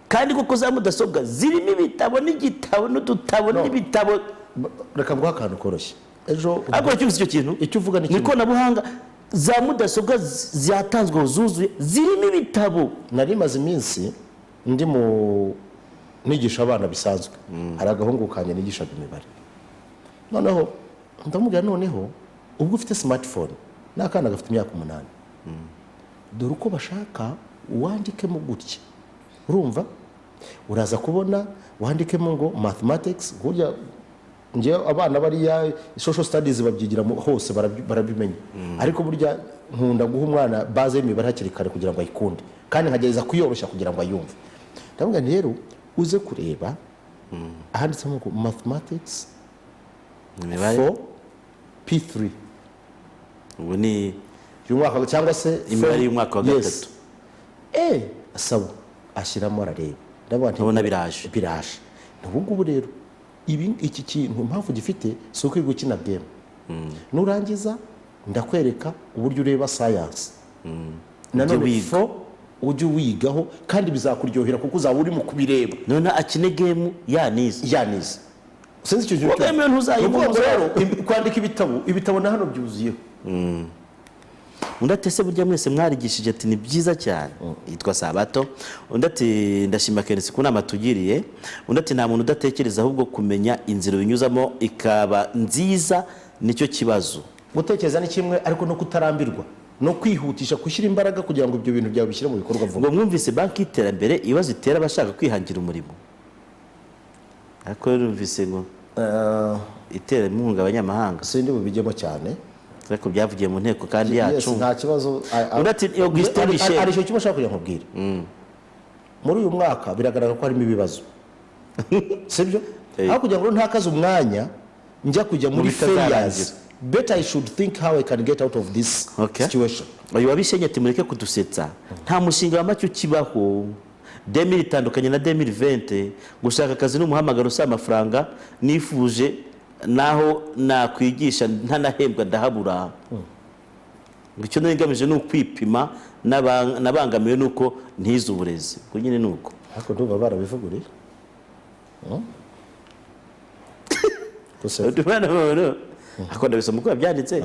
Kandi koko za mudasobwa zirimo ibitabo n'igitabo n'udutabo n'ibitabo. Reka nguha akantu koroshye ejo ariko cyumvise icyo kintu icyo uvuga ni ikoranabuhanga, za mudasobwa zatanzwe zuzuye zirimo ibitabo. nari maze iminsi ndi mu nigisha abana bisanzwe, hari agahungu kanje nigishaga imibare, noneho ndamubwira noneho ubwo ufite smartphone n'akana gafite imyaka 8 dore uko bashaka wandikemo gutya, urumva uraza kubona wandikemo ngo mathematics burya nje abana bariya social studies babyigira hose barabimenya, ariko burya nkunda guha umwana base y'imibare hakiri kare kugira ngo ayikunde kandi nkagereza kuyoroshya kugira ngo ayumve. Ndamubwira rero uze kureba ahanditsemo ngo mathematics for P3 ubu ni y'umwaka cyangwa se imibare y'umwaka wa gatatu. asaba ashyiramo arareba ndabona biraje n'ubwo rero iki kintu mpamvu gifite si uko gukina game. Nurangiza ndakwereka uburyo ureba science nanone fo ujye wigaho kandi bizakuryohera kuko uzaba uri mu kubireba. none akine game yanize sinzi icyo gihe game ntuzayibona. kwandika ibitabo na hano byuzuyeho. undi ati ese burya mwese mwarigishije ati ni byiza cyane. yitwa Sabato. undi ati ndashima Kenisi ku nama tugiriye. undi ati nta muntu udatekereza ahubwo kumenya inzira binyuzamo ikaba nziza nicyo kibazo. Gutekereza ni kimwe ariko no kutarambirwa no kwihutisha gushyira imbaraga kugira ngo ibyo bintu byawe bishyire mu bikorwa vuba. ngo mwumvise banki y'iterambere ibibazo itera abashaka kwihangira umurimo, ariko numvise ngo itera inkunga abanyamahanga. Sindi bubijyemo cyane ariko byavugiye mu nteko kandi yacu nta kibazo. Urati Augustin Michel ari cyo cyashaka kugira nkubwira muri uyu mwaka biragaragara ko harimo ibibazo sibyo aho kugira ngo ntakaze umwanya njya kujya muri failures. Better I should think how I can get out of this situation. Uyu wabishenye ati mureke kudusetsa, nta mushinga wa macyo kibaho. 2000 itandukanye na 2020. gushaka akazi n'umuhamagaro usa amafaranga nifuje naho nakwigisha ntanahembwa ndahabura. Icyo nigamije ni ukwipima nabangamiwe nuko ntize uburezi. Ngo nyine nuko ariko ndumva barabivuguriye akunda bisoma uko yabyanditse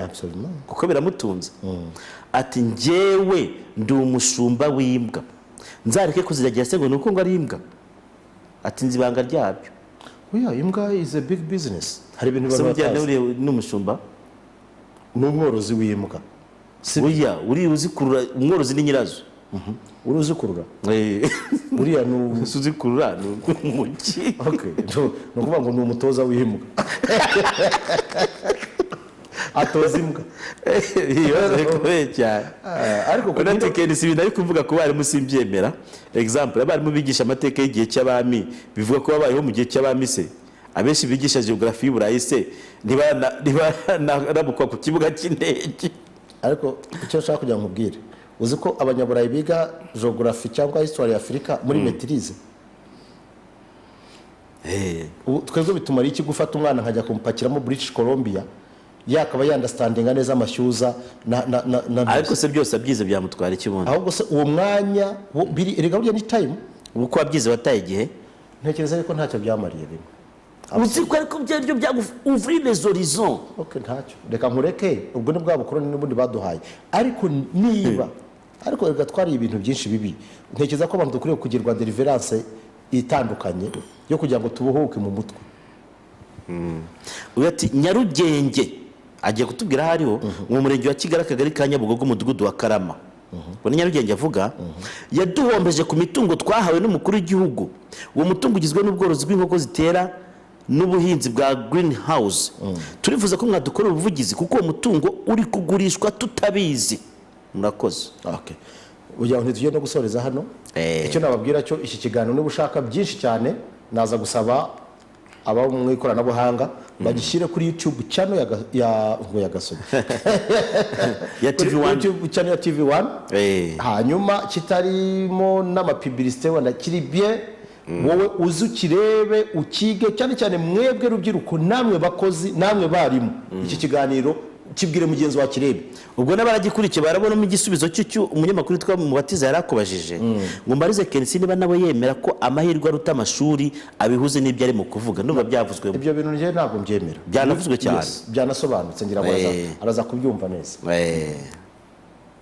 kuko biramutunze. ati njyewe ndi umushumba w'imbwa nzareke kuziragira se ngo nuko ngo ari imbwa. ati nzi ibanga ryabyo. imbwa is a big business. Hari ibintu batazi. N'umushumba n'umworozi w'imbwa. uri uzikurura umworozi ni nyirazo. uri uzikurura uriya ni uzikurura ni umuki. no kuvuga ngo ni umutoza w'imbwa atoza imbwa ariko kunati Kenisi ibintu ari kuvuga ko bari musimbyemera. Example abarimu bigisha amateka y'igihe cy'abami bivuga ko babayeho mu gihe cy'abami se abenshi bigisha geography y'Uburayi se ntibaramukwa ku kibuga cy'indege. ariko icyo nshaka kugira ngo nkubwire, uzi ko abanyaburayi biga geography cyangwa histoire ya Afurika muri maîtrise. Twebwe bitumara iki gufata umwana nkajya kumupakiramo British Columbia yakaba yandastandinga neza amashyuza ariko se byose abyize byamutwara ikibuno, ahubwo se uwo mwanya biri erega burya ni time uko abyize wataye igihe. ntekereza ko ntacyo byamariye bimwe uzi ko ariko byo ouvrir les horizons. okay, ntacyo reka nkureke, ubwo ni bwa bukoroni n'ubundi baduhaye, ariko niba ariko reka twari ibintu byinshi bibi. ntekereza ko abantu dukwiriye kugirwa deliverance itandukanye yo kugira ngo tubuhuke mu mutwe. Ati Nyarugenge agiye kutubwira hariho mu murenge wa Kigali akagari ka Nyabugogo umudugudu wa Karama. Bone Nyarugenge avuga yaduhombeje ku mitungo twahawe n'umukuru w'igihugu. Uwo mutungo ugizwe n'ubworozi bw'inkoko zitera n'ubuhinzi bwa greenhouse. Turifuza ko mwadukorera ubuvugizi kuko uwo mutungo uri kugurishwa tutabizi. Murakoze. Okay. Ujya ntitugiye no gusoreza hano. Icyo nababwira cyo iki kiganiro niba ushaka byinshi cyane naza gusaba aba mu ikoranabuhanga bagishyire kuri YouTube channel ya Gasogi ya TV1, YouTube channel ya TV1. Hanyuma kitarimo n'amapublicité wanda kiri bien. Wowe uzukirebe ukige cyane cyane mwebwe rubyiruko namwe bakozi namwe barimo iki kiganiro kibwire mugenzi wa kirebe. Ubwo n'abaragikurikiye barabonamo igisubizo cy'icyo umunyamakuru twa Mubatiza yarakubajije ngo mbarize Kensi niba nabo yemera ko amahirwe aruta amashuri abihuze n'ibyo ari mu kuvuga. Ndumva byavuzwe ibyo bintu nje ntabwo mbyemera, byanavuzwe cyane byanasobanutse ngira ngo araza kubyumva neza.